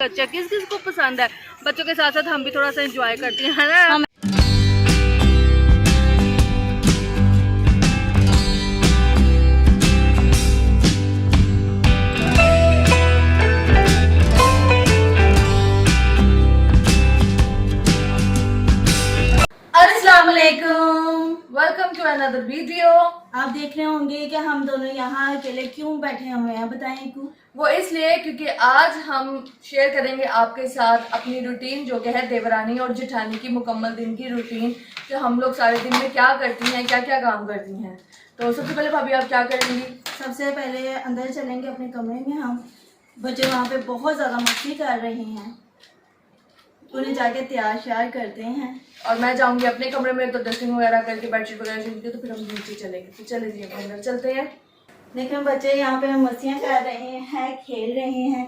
अच्छा, किस किस को पसंद है। बच्चों के साथ साथ हम भी थोड़ा सा एंजॉय करते हैं, है ना। Welcome to another video. आप देख रहे होंगे कि हम दोनों यहाँ अकेले क्यों बैठे हुए हैं, बताएं क्यों। वो इसलिए क्योंकि आज हम शेयर करेंगे आपके साथ अपनी रूटीन, जो कि है देवरानी और जेठानी की मुकम्मल दिन की रूटीन, कि हम लोग सारे दिन में क्या करती हैं, क्या क्या काम करती हैं। तो सबसे पहले भाभी आप क्या करेंगी? सबसे पहले अंदर चलेंगे अपने कमरे में। हम बच्चे वहाँ पे बहुत ज़्यादा मस्ती कर रहे हैं, उन्हें जाके तैयार श्यार करते हैं। और मैं जाऊंगी अपने कमरे में, तो डस्टिंग वगैरह करके बेडशीट वगैरह चेंज करके तो फिर हम नीचे चलेंगे। तो चले जी हम अंदर चलते हैं। लेकिन बच्चे यहाँ पे मस्तियाँ कर रहे हैं, खेल रहे हैं।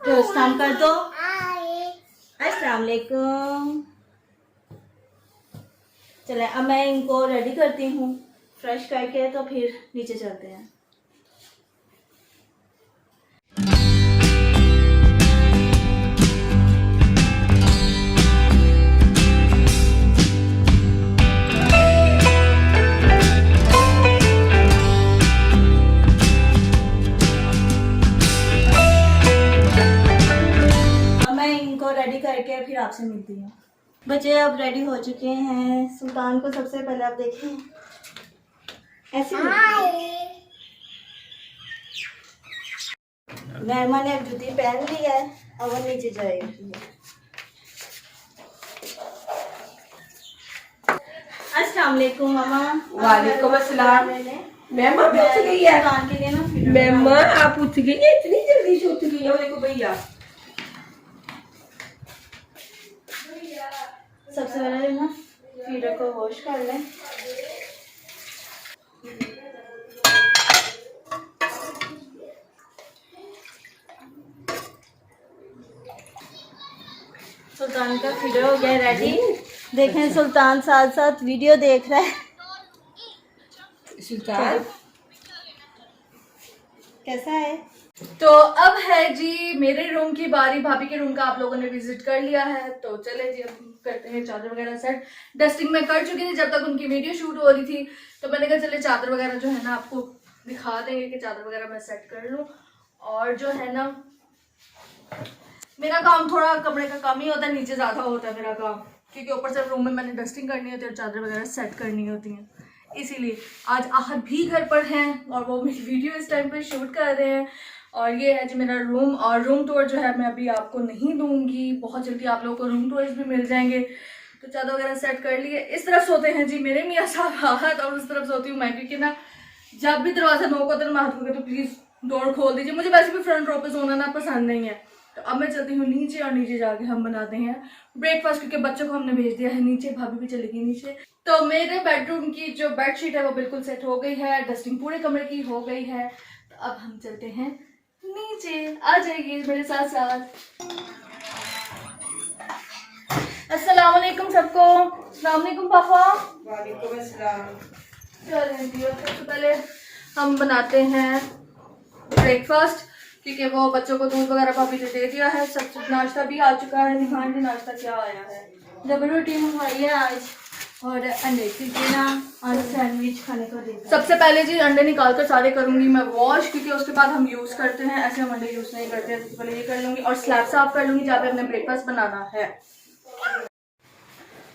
तो काम कर दो। अस्सलाम वालेकुम। चले अब मैं इनको रेडी करती हूँ फ्रेश करके, तो फिर नीचे चलते हैं। रेडी करके फिर आपसे मिलती हूँ। बच्चे अब रेडी हो चुके हैं। सुल्तान को सबसे पहले आप देखें ऐसे नैमा ने अब जूती पहन ली है, अब वो नीचे जाएगी। अस्सलाम वालेकुम मामा। वालेकुम अस्सलाम। मैमा उठ गई है। सुल्तान के लिए ना मैमा आप उठ गई है, इतनी जल्दी से उठ गई है। देखो भैया, सबसे पहले ना फीडर को वॉश कर लें। सुल्तान का फीडर हो गया रेडी। देखें सुल्तान साथ साथ वीडियो देख रहा है। सुल्तान कैसा है? तो अब है जी मेरे रूम की बारी। भाभी के रूम का आप लोगों ने विजिट कर लिया है, तो चले जी अब करते हैं चादर वगैरह सेट। डस्टिंग मैं कर चुकी थी जब तक उनकी वीडियो शूट हो रही थी, तो मैंने कहा चले चादर वगैरह जो है ना आपको दिखा देंगे कि चादर वगैरह मैं सेट कर लूँ। और जो है ना मेरा काम थोड़ा कमरे का कम ही होता है, नीचे ज़्यादा होता है मेरा काम, क्योंकि ऊपर से रूम में मैंने डस्टिंग करनी होती है और चादर वगैरह सेट करनी होती हैं। इसीलिए आज आहद भी घर पर हैं और वो मेरी वीडियो इस टाइम पे शूट कर रहे हैं। और ये है जी मेरा रूम, और रूम टूर जो है मैं अभी आपको नहीं दूंगी, बहुत जल्दी आप लोगों को रूम टूर्स भी मिल जाएंगे। तो चादर वगैरह सेट कर लिए। इस तरफ सोते हैं जी मेरे मियाँ साहब आहद, और उस तरफ सोती हूँ मैं, क्योंकि ना जब भी दरवाज़ा नोक होता है मैं हाथ तो प्लीज़ डोर खोल दीजिए। मुझे वैसे भी फ्रंट रो पे सोना ना पसंद नहीं है। तो अब मैं चलती हूँ नीचे, और नीचे जाके हम बनाते हैं ब्रेकफास्ट, क्योंकि बच्चों को हमने भेज दिया है नीचे, भाभी भी चलेगी नीचे। तो मेरे बेडरूम की जो बेडशीट है वो बिल्कुल सेट हो गई है, डस्टिंग पूरे कमरे की हो गई है। तो अब हम चलते हैं नीचे, आ जाइए मेरे साथ साथ। अस्सलाम वालेकुम सबको। अस्सलाम वालेकुम पापा। वालेकुम अस्सलाम। चलें जी, सबसे पहले हम बनाते हैं ब्रेकफास्ट, क्योंकि वो बच्चों को दूध वगैरह भाभी ने दे दिया है। सब नाश्ता भी आ चुका है। निहान जी नाश्ता क्या आया है? डबल रोटी मंगवाई है आज, और अंडे की बिना और सैंडविच खाने को दे। सबसे पहले जी अंडे निकाल कर सारे करूंगी मैं वॉश, क्योंकि उसके बाद हम यूज़ करते हैं, ऐसे हम अंडे यूज़ नहीं करते हैं। सबसे पहले ये कर लूँगी, और स्लैब साफ कर लूँगी जहाँ पे हमने ब्रेकफास्ट बनाना है।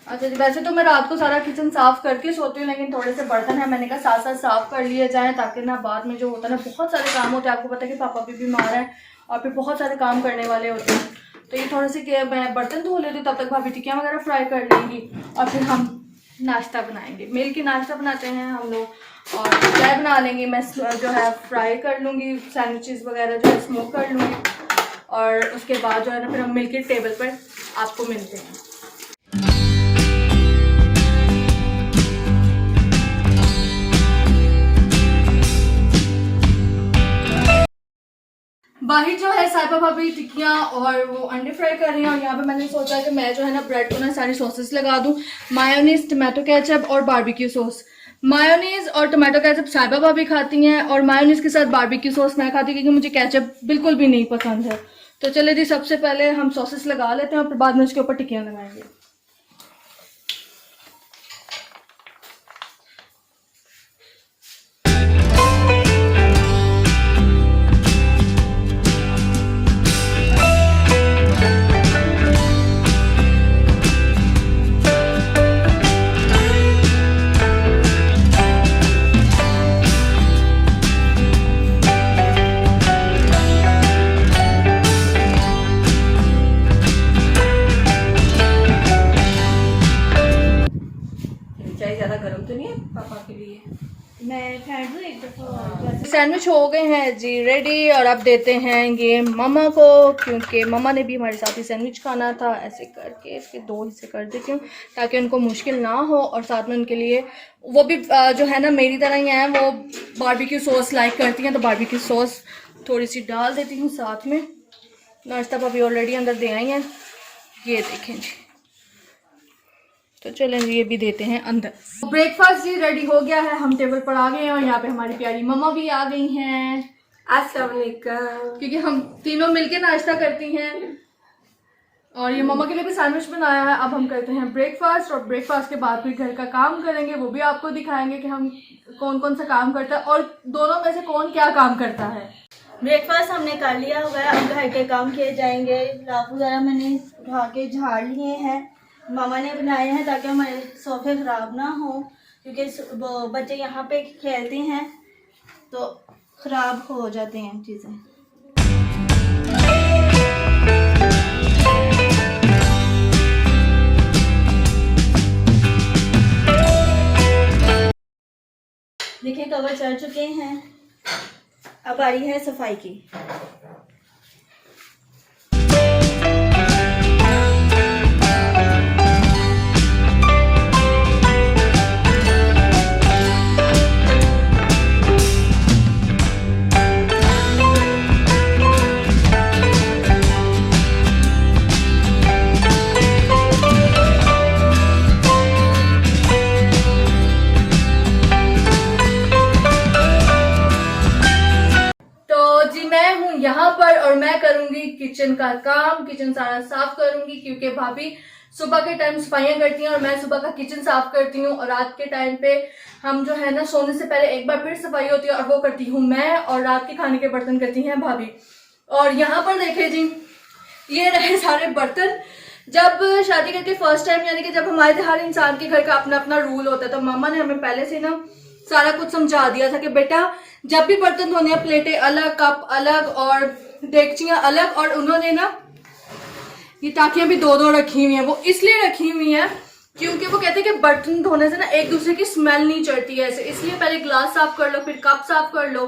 अच्छा जी, वैसे तो मैं रात को सारा किचन साफ करके सोती हूँ, लेकिन थोड़े से बर्तन हैं, मैंने कहा साथ साथ साफ कर लिए जाएं, ताकि ना बाद में जो होता है ना बहुत सारे काम होते हैं। आपको पता है कि पापा भी बीमार हैं और फिर बहुत सारे काम करने वाले होते हैं। तो ये थोड़े से कि मैं बर्तन धो लेती हूँ, तब तक भाभी टिक्कियाँ वगैरह फ्राई कर लेंगी, और फिर हम नाश्ता बनाएंगे। मिल की नाश्ता बनाते हैं हम लोग, और चाय बना लेंगे। मैं जो है फ्राई कर लूँगी, सैंडविचेस वगैरह जो है स्मोक कर लूँगी, और उसके बाद जो है ना फिर हम मिल के टेबल पर आपको मिलते हैं। बाहर जो है साहिबा भाभी टिक्कियाँ और वो अंडे फ्राई कर रही हैं, और यहाँ पे मैंने सोचा कि मैं जो है ना ब्रेड को ना सारी सॉसेस लगा दूँ, मायोनीज, टमाटो केचप और बारबेक्यू सॉस। मायोनीज और टमाटो केचप साहिबा भाभी खाती हैं, और मायोनीज के साथ बारबेक्यू सॉस मैं खाती हूँ, क्योंकि मुझे केचप बिल्कुल भी नहीं पसंद है। तो चले जी, सबसे पहले हम सॉसेस लगा लेते हैं और फिर बाद में उसके ऊपर टिक्कियाँ लगाएंगे। चाय ज्यादा गर्म तो नहीं है पापा के लिए? मैं फेंट दूँ एक दफ़ा? सैंडविच हो गए हैं जी रेडी, और अब देते हैं ये मम्मा को, क्योंकि मम्मा ने भी हमारे साथ ही सैंडविच खाना था। ऐसे करके इसके 2 हिस्से कर देती हूँ ताकि उनको मुश्किल ना हो, और साथ में उनके लिए वो भी जो है ना मेरी तरह ही हैं, वो बारबेक्यू सॉस लाइक करती हैं, तो बारबेक्यू सॉस थोड़ी सी डाल देती हूँ साथ में। नाश्ता अभी ऑलरेडी अंदर दे आई हैं, ये देखें जी। तो चलें जी, ये भी देते हैं अंदर। ब्रेकफास्ट जी रेडी हो गया है, हम टेबल पर आ गए हैं और यहाँ पे हमारी प्यारी मम्मा भी आ गई हैं, अस्सलाम वालेकुम। क्योंकि हम तीनों मिलके नाश्ता करती हैं। और ये मम्मा के लिए भी सैंडविच बनाया है। अब हम करते हैं ब्रेकफास्ट, और ब्रेकफास्ट के बाद फिर घर का काम करेंगे, वो भी आपको दिखाएंगे कि हम कौन कौन सा काम करता है और दोनों में से कौन क्या काम करता है। ब्रेकफास्ट हमने कर लिया हुआ है, अब घर के काम किए जाएंगे। लाख वगैरह मैंने उठा के झाड़ लिए हैं, मामा ने बनाए हैं ताकि हमारे सोफे ख़राब ना हो, क्योंकि वो बच्चे यहाँ पे खेलते हैं तो ख़राब हो जाते हैं चीज़ें। देखिए कवर चढ़ चुके हैं, अब बारी है सफाई की। यहाँ पर, और मैं करूंगी किचन का काम, किचन सारा साफ करूंगी, क्योंकि भाभी सुबह के टाइम सफाइयाँ करती हैं और मैं सुबह का किचन साफ करती हूँ, और रात के टाइम पे हम जो है ना सोने से पहले एक बार फिर सफाई होती है और वो करती हूँ मैं, और रात के खाने के बर्तन करती हैं भाभी। और यहाँ पर देखे जी, ये रहे सारे बर्तन। जब शादी करके फर्स्ट टाइम, यानी कि जब हमारे हर इंसान के घर का अपना अपना रूल होता है, तो मामा ने हमें पहले से ना सारा कुछ समझा दिया था कि बेटा जब भी बर्तन धोने हैं, प्लेटें अलग, कप अलग और डेगचियां अलग। और उन्होंने ना ये टाकियां भी 2-2 रखी हुई हैं। वो इसलिए रखी हुई हैं क्योंकि वो कहते हैं कि बर्तन धोने से ना एक दूसरे की स्मेल नहीं चढ़ती है ऐसे, इसलिए पहले ग्लास साफ कर लो, फिर कप साफ कर लो,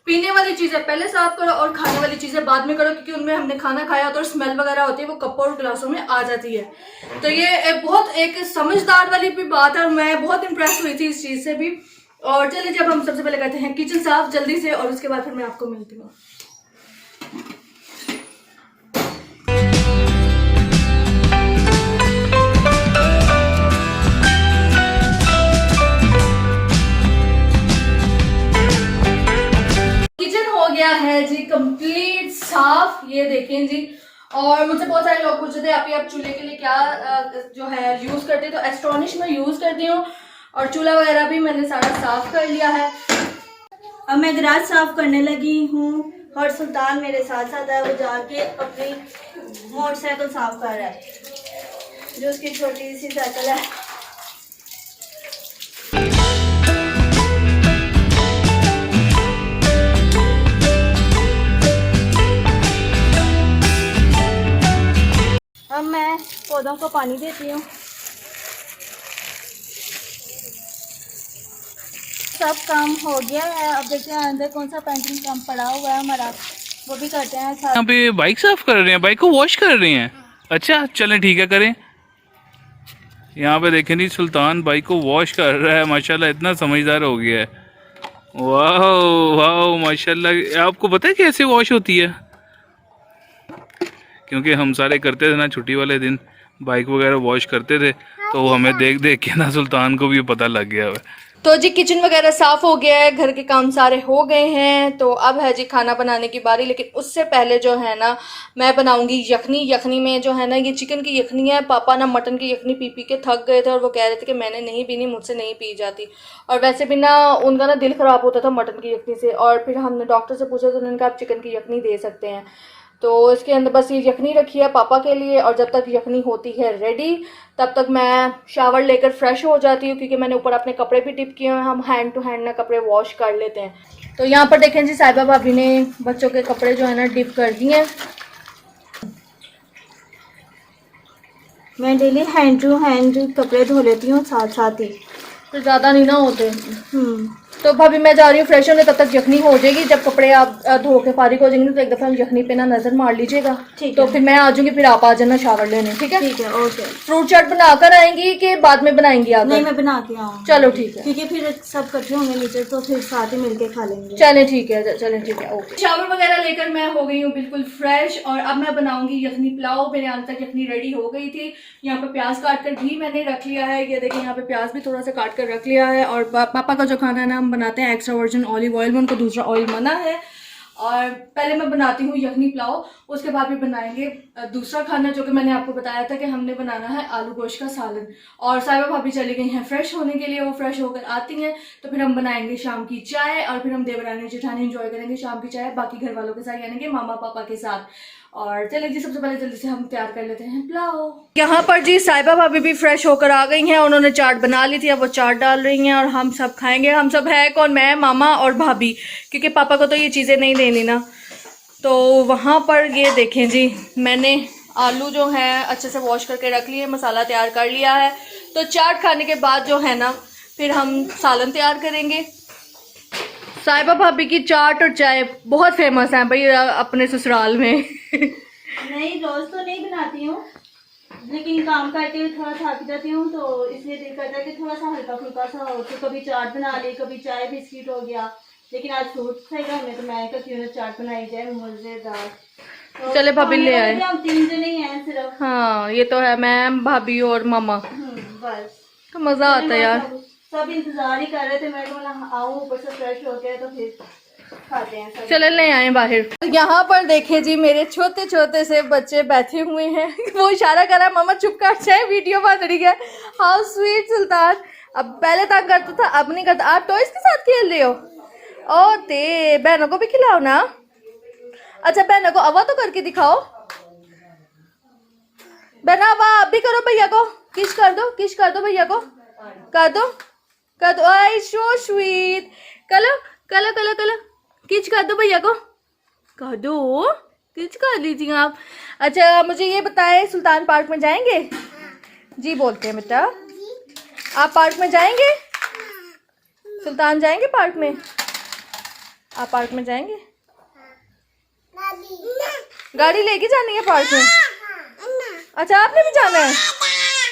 पीने वाली चीजें पहले साफ करो और खाने वाली चीजें बाद में करो, क्योंकि उनमें हमने खाना खाया होता है और स्मेल वगैरह होती है, वो कपों और गिलासों में आ जाती है। तो ये बहुत एक समझदार वाली भी बात है, और मैं बहुत इंप्रेस हुई थी इस चीज से भी। और चलिए जब हम सबसे पहले करते हैं किचन साफ जल्दी से, और उसके बाद फिर मैं आपको मिलती हूँ। किचन हो गया है जी कंप्लीट साफ, ये देखें जी। और मुझसे बहुत सारे लोग पूछ रहे थे आप चूल्हे के लिए क्या जो है यूज करते हैं, तो एस्ट्रॉनिश में यूज करती हूँ, और चूल्हा वगैरह भी मैंने सारा साफ कर लिया है। अब मैं गैराज साफ करने लगी हूँ और सुल्तान मेरे साथ साथ है, वो जाके अपनी मोटरसाइकिल साफ कर रहा है, जो उसकी छोटी सी साइकिल है। अब मैं पौधों को पानी देती हूँ। सब काम हो गया है, अब देखते हैं अंदर कौन सा पेंटिंग काम पड़ा हुआ है हमारा, वो भी करते हैं। यहाँ पे बाइक साफ कर रहे हैं, बाइक को वॉश कर रहे हैं। अच्छा चलें ठीक है करें। यहाँ पे देखें नहीं, सुल्तान बाइक को वॉश कर रहा है, माशाल्लाह इतना समझदार हो गया है। वाह वाह माशाल्लाह। आपको पता है कैसे वॉश होती है? क्योंकि हम सारे करते थे ना छुट्टी वाले दिन, बाइक वगैरह वॉश करते थे, तो हमें देख देख के ना सुल्तान को भी पता लग गया है। तो जी किचन वगैरह साफ़ हो गया है, घर के काम सारे हो गए हैं। तो अब है जी खाना बनाने की बारी। लेकिन उससे पहले जो है ना मैं बनाऊंगी यखनी। यखनी में जो है ना ये चिकन की यखनी है। पापा ना मटन की यखनी पी पी के थक गए थे और वो कह रहे थे कि मैंने नहीं पीनी, मुझसे नहीं पी जाती। और वैसे भी ना उनका ना दिल ख़राब होता था मटन की यखनी से। और फिर हमने डॉक्टर से पूछा तो उन्होंने कहा आप चिकन की यखनी दे सकते हैं। तो इसके अंदर बस ये यखनी रखी है पापा के लिए। और जब तक यखनी होती है रेडी तब तक मैं शावर लेकर फ्रेश हो जाती हूँ, क्योंकि मैंने ऊपर अपने कपड़े भी डिप किए हुए हैं। हम हैंड टू हैंड ना कपड़े वॉश कर लेते हैं। तो यहाँ पर देखें जी साहिबा भाभी ने बच्चों के कपड़े जो है ना डिप कर दिए हैं। मैं डेली हैंड टू हैंड कपड़े धो लेती हूँ साथ साथ ही। तो ज़्यादा नहीं ना होते। हम्म। तो भाभी मैं जा रही हूँ फ्रेश होने, तब तक यखनी हो जाएगी। जब कपड़े आप धो के फारिग हो जाएंगे तो एक दफ़ा यखनी पे ना नज़र मार लीजिएगा। ठीक तो है। फिर मैं आ जाऊँगी, फिर आप आ जाना शावर लेने। ठीक है ठीक है, ओके। फ्रूट चाट बनाकर आएंगी कि बाद में बनाएंगी आप? नहीं, मैं बना के आऊँ। चलो ठीक है, क्योंकि फिर सब इकट्ठे होंगे नीचे तो फिर साथ ही मिलके खा लेंगे। चलें ठीक है, चलें ठीक है, ओके। शावर वगैरह लेकर मैं हो गई हूँ बिल्कुल फ्रेश। और अब मैं बनाऊंगी यखनी पुलाव। मेरे आने तक यखनी रेडी हो गई थी। यहाँ पे प्याज काट कर भी मैंने रख लिया है। ये देखिए यहाँ पे प्याज भी थोड़ा सा काट कर रख लिया है। और पापा का जो खाना है ना हम बनाते हैं एक्स्ट्रा वर्जिन ऑलिव ऑयल में, उनको दूसरा ऑयल मना है। और पहले मैं बनाती हूँ यखनी पुलाव, उसके बाद भी बनाएंगे दूसरा खाना जो कि मैंने आपको बताया था कि हमने बनाना है आलू गोश्त का सालन। और साहिबा भाभी चली गई हैं फ्रेश होने के लिए। वो फ्रेश होकर आती हैं तो फिर हम बनाएंगे शाम की चाय। और फिर हम देवरानी जेठानी एंजॉय करेंगे शाम की चाय बाकी घर वालों के साथ, यानी कि मामा पापा के साथ। और चलिए जी सबसे पहले जल्दी से हम तैयार कर लेते हैं पुलाव। यहाँ पर जी साहिबा भाभी भी फ्रेश होकर आ गई हैं। उन्होंने चाट बना ली थी, अब वो चाट डाल रही हैं और हम सब खाएंगे। हम सब है कौन? मैं, मामा और भाभी, क्योंकि पापा को तो ये चीज़ें नहीं देनी ना। तो वहाँ पर ये देखें जी मैंने आलू जो है अच्छे से वॉश करके रख लिए, मसाला तैयार कर लिया है। तो चाट खाने के बाद जो है ना फिर हम सालन तैयार करेंगे। साहिबा भाभी की चाट और चाय बहुत फेमस है भाई अपने ससुराल में। नहीं, रोज तो नहीं बनाती हूँ, लेकिन काम करके थोड़ा थक जाती हूँ तो इसलिए दिल करता है कि थोड़ा सा हल्का फुल्का सा हो। तो कभी चाट बना ली, कभी चाय बिस्किट हो गया। लेकिन आज फ्रूट थे घर में तो मैं कहती हूँ चाट बनाई जाए मजेदार। तो चले भाभी ले आए। हम 3 जने ही हैं सिर्फ। हाँ ये तो है, मैं भाभी और मामा। बस तो मज़ा आता है यार। सब इंतजार ही कर रहे थे, मैं आऊँ ऊपर से फ्रेश हो गया तो फिर खाते हैं सब। चले ले आए बाहर। यहाँ पर देखे जी मेरे छोटे छोटे से बच्चे बैठे हुए हैं। वो इशारा कर रहा है मामा चुप कर जाए, वीडियो बन रही है। हाउ स्वीट सुल्तान। अब पहले तक करता था, अब नहीं करता। आप टॉयज के साथ खेल रहे हो? ओ ते बहनों को भी खिलाओ ना। अच्छा बहनों को अवा तो करके दिखाओ। बहना अवा आप भी करो, भैया को किश कर दो, किश कर दो भैया को, कर दो कर दो। आई सो स्वीट। कलो कलो कलो कलो किच कर दो भैया को, कर दो, किच कर लीजिए आप। अच्छा मुझे ये बताएं सुल्तान पार्क में जाएंगे? जी बोलते हैं बेटा। आप पार्क में जाएंगे? सुल्तान जाएंगे पार्क में? आप पार्क में जाएंगे? गाड़ी लेके जानी है पार्क में? अच्छा आपने भी जाना है?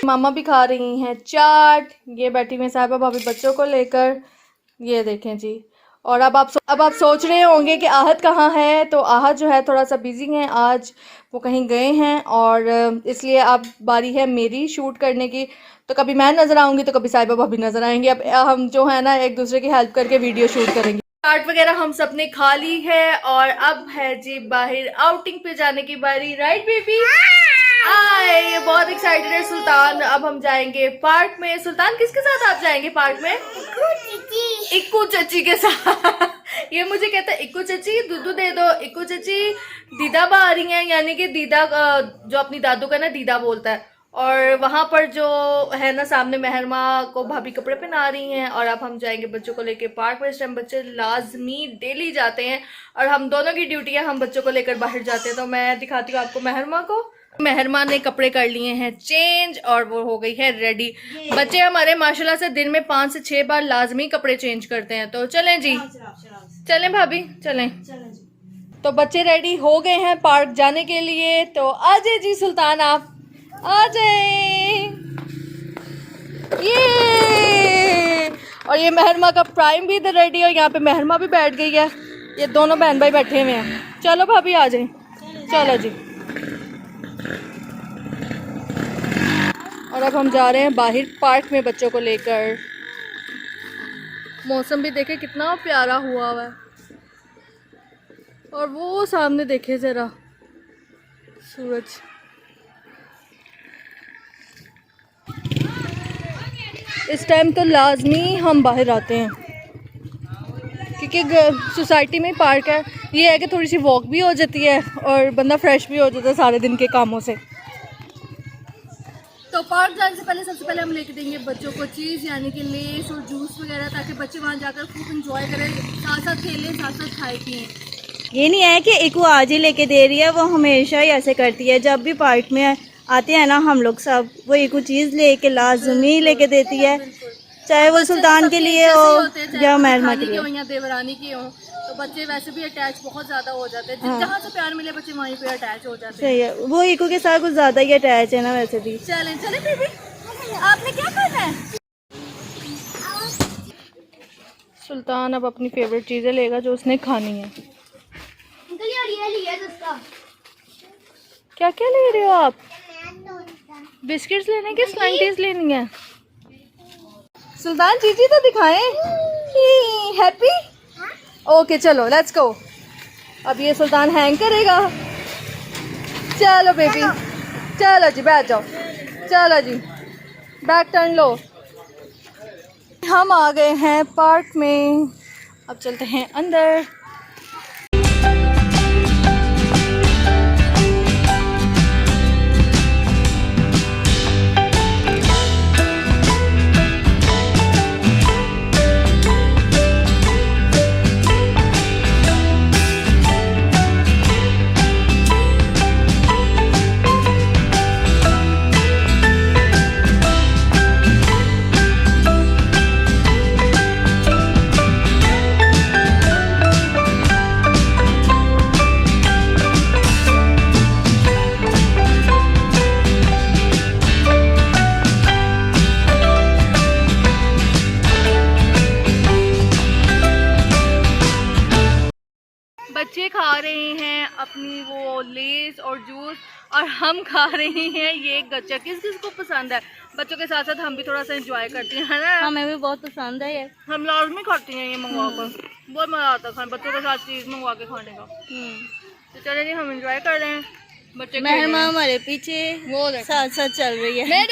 मामा भी खा रही हैं चाट। ये बैठी हुई साहिबा भाभी बच्चों को लेकर। ये देखें जी। और अब आप सोच रहे होंगे कि आहत कहाँ है। तो आहत जो है थोड़ा सा बिजी हैं आज, वो कहीं गए हैं। और इसलिए अब बारी है मेरी शूट करने की। तो कभी मैं नज़र आऊँगी तो कभी साहिबा भाभी नज़र आएंगे। अब हम जो है ना एक दूसरे की हेल्प करके वीडियो शूट करेंगे। चाट वगैरह हम सब ने खा ली है और अब है जी बाहर आउटिंग पे जाने की बारी। Right baby? आए बहुत एक्साइटेड है सुल्तान। अब हम जाएंगे पार्क में। सुल्तान किसके साथ आप जाएंगे पार्क में? इक्कू चची के साथ। ये मुझे कहता है इक्कू चची दूध दे दो। इक्कू चची दीदा बा आ रही हैं, यानी कि दीदा जो अपनी दादू का ना दीदा बोलता है। और वहाँ पर जो है ना सामने महरमा को भाभी कपड़े पहना रही हैं। और अब हम जाएंगे बच्चों को लेकर पार्क में। इस टाइम बच्चे लाजमी डेली जाते हैं और हम दोनों की ड्यूटी है, हम बच्चों को लेकर बाहर जाते हैं। तो मैं दिखाती हूँ आपको महरमा को। महरमा ने कपड़े कर लिए हैं चेंज और वो हो गई है रेडी। बच्चे हमारे माशाल्लाह से दिन में 5 से 6 बार लाजमी कपड़े चेंज करते हैं। तो चलें जी, चलें भाभी चलें। तो बच्चे रेडी हो गए हैं पार्क जाने के लिए। तो आ जाए जी सुल्तान, आप आ जाए। ये और ये महरमा का प्राइम भी इधर रेडी है। यहाँ पे महरमा भी बैठ गई है। ये दोनों बहन भाई बैठे हुए हैं। चलो भाभी आ जाए। चलो जी। और अब हम जा रहे हैं बाहर पार्क में बच्चों को लेकर। मौसम भी देखे कितना प्यारा हुआ है। और वो सामने देखे ज़रा सूरज। इस टाइम तो लाजमी हम बाहर आते हैं क्योंकि सोसाइटी में पार्क है। ये है कि थोड़ी सी वॉक भी हो जाती है और बंदा फ्रेश भी हो जाता है सारे दिन के कामों से। तो पार्क जाने से पहले सबसे पहले हम लेके देंगे बच्चों को चीज़ यानी कि लेस और जूस वगैरह, ताकि बच्चे वहाँ जाकर खूब इंजॉय करें, साथ साथ खेलें, साथ साथ खाए पिएँ। ये नहीं है कि एक वो आज ही लेके दे रही है, वो हमेशा ही ऐसे करती है। जब भी पार्क में आते हैं ना हम लोग सब, वो एक चीज़ लेके लाजमी लेके देती है, चाहे वो सुल्तान के लिए हो या महरमा के लिए हो या देवरानी की हो। तो बच्चे वैसे भी अटैच बहुत ज़्यादा हो जाते हैं। जहाँ से प्यार मिले बच्चे वहीं पे अटैच हो जाते हैं। सही है, वो इको के साथ कुछ ज़्यादा ही अटैच है ना वैसे भी। चलें चलें बेबी, आपने क्या करना है? सुल्तान अब अपनी फेवरेट चीज़ें लेगा जो उसने खानी है। क्या क्या ले रहे हो आप? बिस्किट्स लेने की स्नैक्स लेनी है? सुल्तान चीज़ी तो दिखाएं। हैप्पी? ओके चलो लेट्स गो। अब ये सुल्तान हैंग करेगा। चलो बेबी, चलो जी बैठ जाओ, चलो जी बैक टर्न लो। हम आ गए हैं पार्क में, अब चलते हैं अंदर। बच्चे खा रहे हैं अपनी वो लेस और जूस और हम खा रहे हैं ये गच्चा। किस किस को पसंद है? बच्चों के साथ साथ हम भी थोड़ा सा एंजॉय करते हैं ना। हमें भी बहुत पसंद है ये। हम लाजमी खाते हैं ये मंगवा कर, बहुत मज़ा आता है खाने बच्चों के साथ चीज़ मंगवा के खाने का। तो चले जी हम एंजॉय कर रहे हैं। बच्चे महरमा हमारे पीछे वो साथ साथ चल रही है।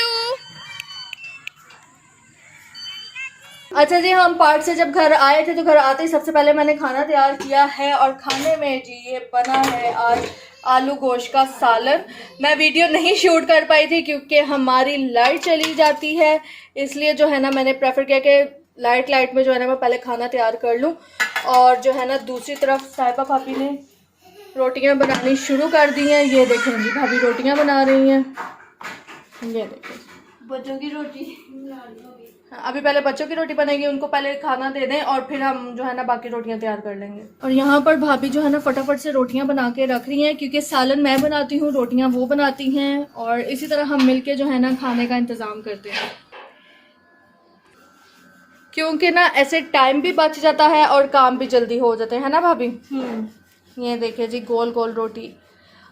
अच्छा जी, हम पार्क से जब घर आए थे तो घर आते ही सबसे पहले मैंने खाना तैयार किया है और खाने में जी ये बना है आज आलू गोश्त का सालन। मैं वीडियो नहीं शूट कर पाई थी क्योंकि हमारी लाइट चली जाती है, इसलिए जो है ना मैंने प्रेफर किया कि लाइट में जो है ना मैं पहले खाना तैयार कर लूँ। और जो है ना दूसरी तरफ साहिबा भाभी ने रोटियां बनानी शुरू कर दी हैं। ये देखें जी भाभी रोटियां बना रही हैं, ये देखें बच्चों की रोटी। अभी पहले बच्चों की रोटी बनेगी, उनको पहले खाना दे दें और फिर हम जो है ना बाकी रोटियां तैयार कर लेंगे। और यहाँ पर भाभी जो है ना फटाफट से रोटियां बना के रख रही हैं क्योंकि सालन मैं बनाती हूँ, रोटियां वो बनाती हैं और इसी तरह हम मिलके जो है ना खाने का इंतज़ाम करते हैं, क्योंकि ना ऐसे टाइम भी बच जाता है और काम भी जल्दी हो जाते हैं, है ना भाभी? ये देखिए जी गोल गोल रोटी।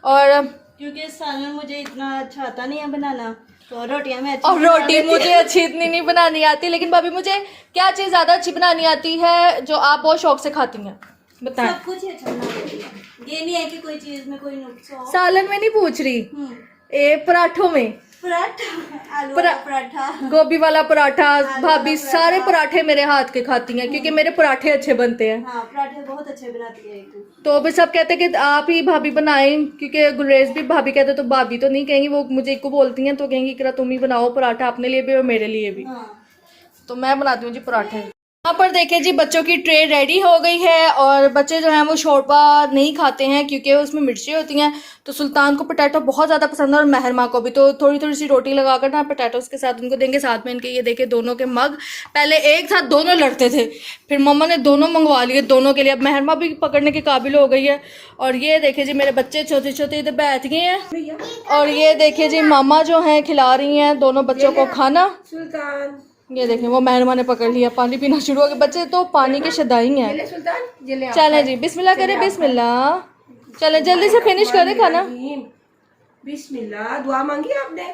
और क्योंकि सालन मुझे इतना अच्छा आता नहीं है बनाना, तो रोटियां मैं और रोटी मुझे अच्छी इतनी नहीं बनानी आती, लेकिन भाभी मुझे क्या चीज़ ज़्यादा अच्छी बनानी आती है जो आप बहुत शौक से खाती हैं? बताएं। सब कुछ ही अच्छा बना देती है। ये नहीं है कि कोई चीज में कोई नुक्स हो। सालन में नहीं पूछ रही, पराठों में। पराठा, आलू वाला पराठा, गोभी वाला पराठा, भाभी सारे पराठे मेरे हाथ के खाती हैं क्योंकि मेरे पराठे अच्छे बनते हैं। हाँ पराठे बहुत अच्छे बनाती है। तो अभी सब कहते हैं कि आप ही भाभी बनाएं, क्योंकि गुलरेज भी भाभी कहते तो भाभी तो नहीं कहेंगी, वो मुझे एक को बोलती हैं तो कहेंगी कि तुम ही बनाओ पराठा अपने लिए भी और मेरे लिए भी। तो मैं बनाती हूँ जी पराठे। यहाँ पर देखिए जी बच्चों की ट्रे रेडी हो गई है और बच्चे जो हैं वो शोरबा नहीं खाते हैं क्योंकि उसमें मिर्ची होती हैं। तो सुल्तान को पोटैटो बहुत ज़्यादा पसंद है और महरमा को भी, तो थोड़ी थोड़ी सी रोटी लगाकर ना पोटैटोस के साथ उनको देंगे। साथ में इनके ये देखे दोनों के मग, पहले एक साथ दोनों लड़ते थे, फिर मम्मा ने दोनों मंगवा लिए दोनों के लिए। अब महरमा भी पकड़ने के काबिल हो गई है। और ये देखे जी मेरे बच्चे छोटे छोटे इधर बैठ गए हैं और ये देखे जी मामा जो हैं खिला रही हैं दोनों बच्चों को खाना। सुल्तान ये देखें वो महरमा ने पकड़ लिया, पानी पीना शुरू हो गया। बच्चे तो पानी के शदाई हैं। सुल्तान चलें जी बिस्मिल्लाह करें, बिस्मिल्लाह। चलें जल्दी से फिनिश करें खाना। बिस्मिल्लाह। दुआ मांगी आपने?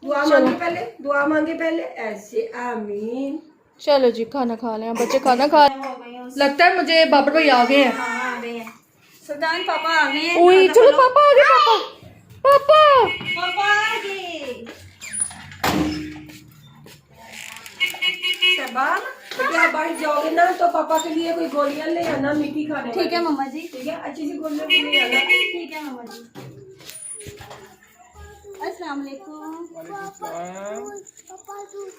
दुआ मांगी पहले, दुआ मांगे पहले ऐसे। आमीन चलो जी खाना खा लें, बच्चे खाना खा। हो गई हूँ। लगता है मुझे बाबर भाई आ गए हैं। हाँ, आ गए हैं सुल्तान, पापा आ गए हैं। ओए खाना चलो खा लो। पापा आ गए, पापा पापा। पापा आ गए। शबाब, बेटे आप बाहर जाओगे ना तो पापा के लिए कोई गोलियां ले आना मीठी खाने ठीक है वाली। मम्मा जी। ठीक है, अच्छी सी गोलियां भी ले आना। ठीक है मम्मा जी। अस्सलाम वालेकुम। पापा दूध।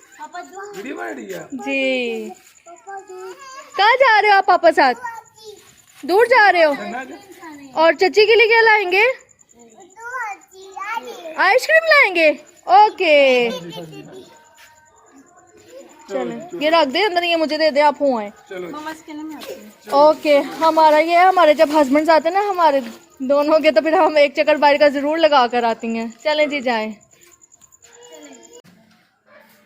जी कहाँ जा रहे हो आप पापा साथ? दूर जा रहे हो? और चची के लिए क्या लाएंगे? आइसक्रीम लाएंगे। ओके चलो ये रख दे अंदर, ये मुझे दे दे, आप हो आए। मम्मा इसके लिए मैं आती हूँ। ओके हमारा ये है, हमारे जब हस्बैंड आते हैं ना हमारे दोनों के, तो फिर हम एक चक्कर बाहर का जरूर लगा कर आती हैं। चलें जी जाएं।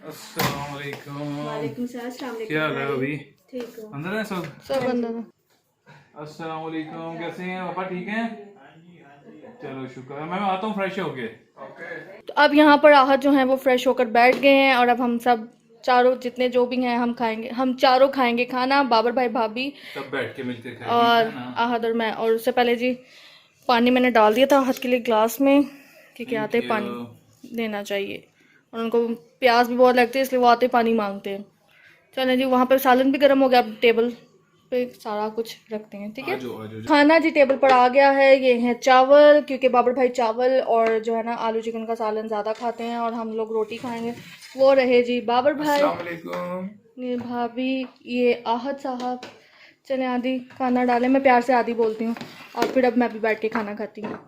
अस्सलाम वालेकुम। वालेकुम सलाम। अस्सलाम वालेकुम। क्या हाल है अभी? ठीक हो? अंदर है सब? सब अंदर। अस्सलाम वालेकुम, कैसे हैं पापा? ठीक हैं? चलो शुक्र है, मैं आता हूँ फ्रेश होके। तो अब यहाँ पर आहत जो हैं वो फ्रेश होकर बैठ गए हैं, और अब हम सब चारों जितने जो भी हैं हम खाएंगे, हम चारों खाएंगे खाना, बाबर भाई भाभी तब बैठ के मिलकर खाएंगे, और है ना? आहत और मैं। और उससे पहले जी पानी मैंने डाल दिया था आहत के लिए ग्लास में, क्योंकि आते ही पानी देना चाहिए, और उनको प्यास भी बहुत लगती है इसलिए वो आते ही पानी मांगते हैं। चलें जी, वहाँ पर सालन भी गर्म हो गया, अब टेबल पे सारा कुछ रखते हैं। ठीक है, आजो। खाना जी टेबल पर आ गया है। ये है चावल, क्योंकि बाबर भाई चावल और जो है ना आलू चिकन का सालन ज़्यादा खाते हैं, और हम लोग रोटी खाएंगे। वो रहे जी बाबर भाई, ये भाभी, ये आहत साहब। चले आदि खाना डालें, मैं प्यार से आदि बोलती हूँ, और फिर अब मैं भी बैठ के खाना खाती हूँ।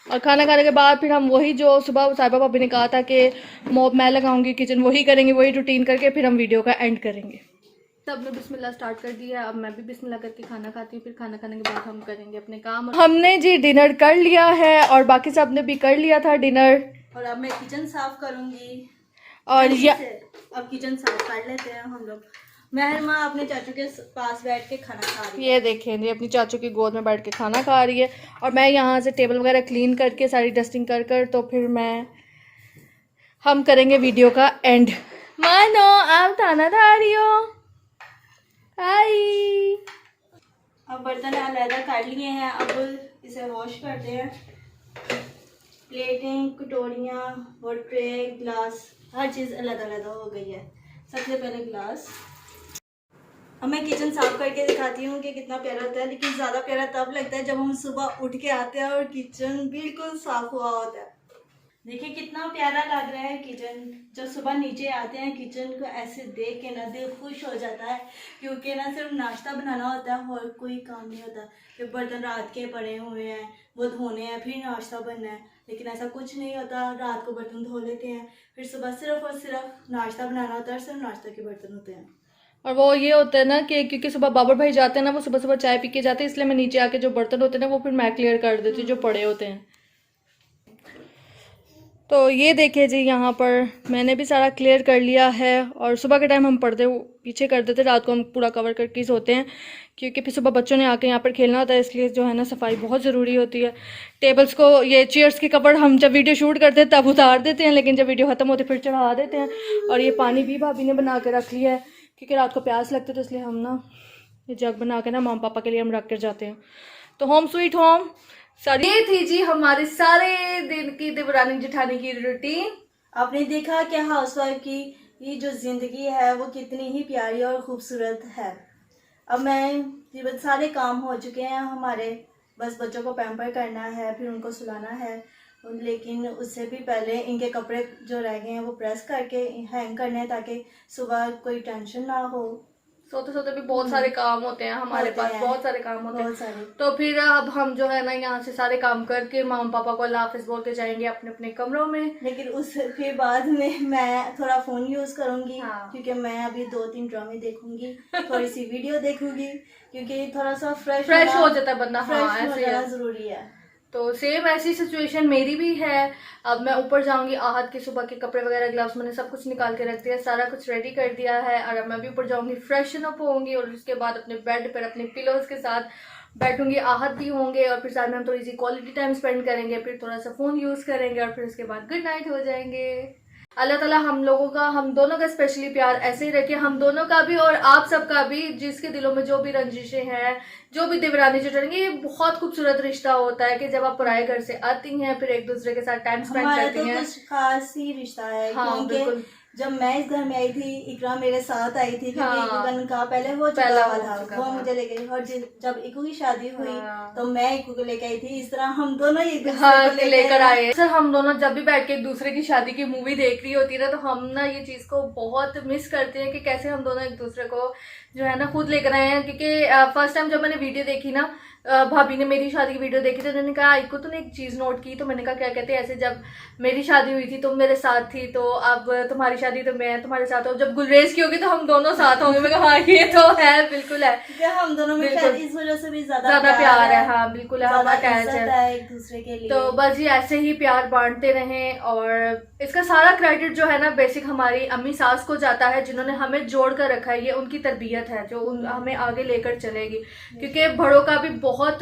और खाना खाने के बाद फिर हम वही जो सुबह साहिबा भाभी ने कहा था कि मॉब मैं लगाऊंगी किचन, वही करेंगे, वही रूटीन करके फिर हम वीडियो का एंड करेंगे। सब ने बिस्मिल्लाह स्टार्ट कर दिया, अब मैं भी बिस्मिल्लाह करके खाना खाती हूँ, फिर खाना खाने के बाद हम करेंगे अपने काम। हमने जी डिनर कर लिया है, और बाकी सब ने भी कर लिया था डिनर। और अब मैं किचन साफ करूंगी। और या अब किचन साफ कर लेते हैं हम लोग। महर माँ अपने चाचू के पास बैठ के खाना खा रही है। ये देखें जी अपनी चाचू की गोद में बैठ के खाना खा रही है, और मैं यहाँ से टेबल वगैरह क्लीन करके सारी डस्टिंग कर कर तो फिर हम करेंगे वीडियो का एंड। मानो आप खाना खा रही हो? हाय। अब बर्तन अलहदा कर लिए हैं, अब इसे वॉश करते हैं। प्लेटें, कटोरियाँ और ट्रे, ग्लास, हर चीज़ अलग अलग हो गई है। सबसे पहले ग्लास। अब मैं किचन साफ करके दिखाती हूँ कि कितना प्यारा होता है, लेकिन ज़्यादा प्यारा तब लगता है जब हम सुबह उठ के आते हैं और किचन बिल्कुल साफ हुआ होता है। देखिए कितना प्यारा लग रहा है किचन। जब सुबह नीचे आते हैं किचन को ऐसे देख के ना दिल खुश हो जाता है, क्योंकि ना सिर्फ नाश्ता बनाना होता है और कोई काम नहीं होता कि बर्तन रात के पड़े हुए हैं वो धोने हैं फिर नाश्ता बनना है। लेकिन ऐसा कुछ नहीं होता, रात को बर्तन धो लेते हैं, फिर सुबह सिर्फ और सिर्फ नाश्ता बनाना होता है, सिर्फ नाश्ता के बर्तन होते हैं। और वो ये होता है ना कि क्योंकि सुबह बाबर भाई जाते हैं ना, वो सुबह सुबह चाय पी के जाते हैं, इसलिए मैं नीचे आके जो बर्तन होते हैं ना वो फिर मैं क्लियर कर देती हूँ जो पड़े होते हैं। तो ये देखिए जी यहाँ पर मैंने भी सारा क्लियर कर लिया है, और सुबह के टाइम हम पर्दे पीछे कर देते, रात को हम पूरा कवर करके सोते हैं, क्योंकि फिर सुबह बच्चों ने आके यहाँ पर खेलना होता है, इसलिए जो है ना सफाई बहुत ज़रूरी होती है। टेबल्स को, ये चेयर्स के कवर हम जब वीडियो शूट करते हैं तब उतार देते हैं, लेकिन जब वीडियो ख़त्म होती है फिर चढ़ा देते हैं। और ये पानी भी भाभी ने बना के रख लिया है, क्योंकि रात को प्यास लगती है, तो इसलिए हम ना ये जग बना के ना मम्मा पापा के लिए हम रख कर जाते हैं। तो होम स्वीट होम सारी ये थी जी हमारे सारे दिन की देवरानी जेठानी की रूटीन। आपने देखा कि हाउसवाइफ की ये जो ज़िंदगी है वो कितनी ही प्यारी और ख़ूबसूरत है। अब मैं तकरीबन सारे काम हो चुके हैं हमारे, बस बच्चों को पैम्पर करना है, फिर उनको सुलाना है, लेकिन उससे भी पहले इनके कपड़े जो रह गए हैं वो प्रेस करके हैंग करने हैं, ताकि सुबह कोई टेंशन ना हो। सोते सोते भी बहुत सारे काम होते हैं हमारे पास, बहुत सारे काम होते हैं, बहुत सारे। तो फिर अब हम जो है ना यहाँ से सारे काम करके मामा पापा को अल्लाह हाफिज बोल के जाएंगे अपने अपने कमरों में। लेकिन उस फिर बाद में मैं थोड़ा फ़ोन यूज़ करूँगी। हाँ। क्योंकि मैं अभी 2-3 ड्रामे देखूंगी, थोड़ी सी वीडियो देखूंगी, क्योंकि थोड़ा सा फ्रेश हो जाता है बंदा। हाँ फ्रेश ऐसे होना है। ज़रूरी है। तो सेम ऐसी सिचुएशन मेरी भी है। अब मैं ऊपर जाऊंगी, आहत के सुबह के कपड़े वगैरह, ग्लव्स मैंने सब कुछ निकाल के रख दिया, सारा कुछ रेडी कर दिया है, और अब मैं भी ऊपर जाऊंगी, फ्रेशन अप होंगी, और उसके बाद अपने बेड पर अपने पिलोज के साथ बैठूंगी, आहत भी होंगे, और फिर साथ में हम थोड़ी सी क्वालिटी टाइम स्पेंड करेंगे, फिर थोड़ा सा फ़ोन यूज़ करेंगे, और फिर उसके बाद गुड नाइट हो जाएंगे। अल्लाह ताला हम लोगों का, हम दोनों का स्पेशली प्यार ऐसे ही रखे, हम दोनों का भी और आप सबका भी, जिसके दिलों में जो भी रंजिशें हैं, जो भी देवरानी चुटरेंगे। ये बहुत खूबसूरत रिश्ता होता है कि जब आप पराए घर से आती हैं फिर एक दूसरे के साथ टाइम स्पेंड हमारा करती तो हैं। कुछ खास ही रिश्ता है, हाँ, क्योंकि बिल्कुल। जब मैं इस घर में आई थी, इकरा मेरे साथ आई थी, क्योंकि हाँ। इकू का निकाह पहले हो चुका पहला हुआ हो था, चुका वो था। मुझे लेके गई। और जब इकू की शादी हुई हाँ। तो मैं इकू को लेके आई थी। इस तरह हम दोनों ही एक दूसरे हाँ, को लेकर आए। सर हम दोनों जब भी बैठ के एक दूसरे की शादी की मूवी देख रही होती है ना, तो हम ना ये चीज को बहुत मिस करते हैं कि कैसे हम दोनों एक दूसरे को जो है ना खुद लेकर आए हैं। क्योंकि फर्स्ट टाइम जब मैंने वीडियो देखी ना, भाभी ने मेरी शादी की वीडियो देखी तो उन्होंने कहा इको तूने एक चीज नोट की, तो मैंने कहा क्या कहते हैं, ऐसे जब मेरी शादी हुई थी तुम मेरे साथ थी, तो अब तुम्हारी शादी तो मैं तुम्हारे साथ हूँ, जब गुलरेज की होगी तो हम दोनों साथ होंगे। मैं कहा हाँ ये तो है, बिल्कुल है, क्योंकि हम दोनों में बिल्कुल। शायद इस वजह से भी ज्यादा प्यार है। हाँ बिल्कुल है, हम ज्यादा अटैच इज्जत है। है एक दूसरे के लिए। तो बस ये ऐसे ही प्यार बांटते रहें। और इसका सारा क्रेडिट जो है ना बेसिक हमारी अम्मी सास को जाता है, जिन्होंने हमें जोड़ कर रखा है। ये उनकी तरबियत है जो हमें आगे लेकर चलेगी, क्योंकि बड़ों का भी बहुत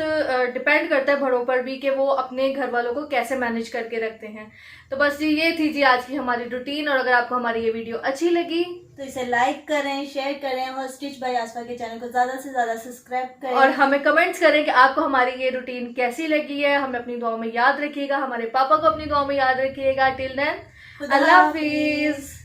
डिपेंड करता है, बड़ों पर भी, कि वो अपने घर वालों को कैसे मैनेज करके रखते हैं। तो बस जी ये थी जी आज की हमारी रूटीन। और अगर आपको हमारी ये वीडियो अच्छी लगी तो इसे लाइक करें, शेयर करें और स्टिच बाय आसफा के चैनल को ज्यादा से ज्यादा सब्सक्राइब करें। और हमें कमेंट्स करें कि आपको हमारी ये रूटीन कैसी लगी है। हमें अपनी दुआओं में याद रखिएगा, हमारे पापा को अपनी दुआओं में याद रखिएगा। टिल देन खुदा अल्लाह हाफिज। हाफिज।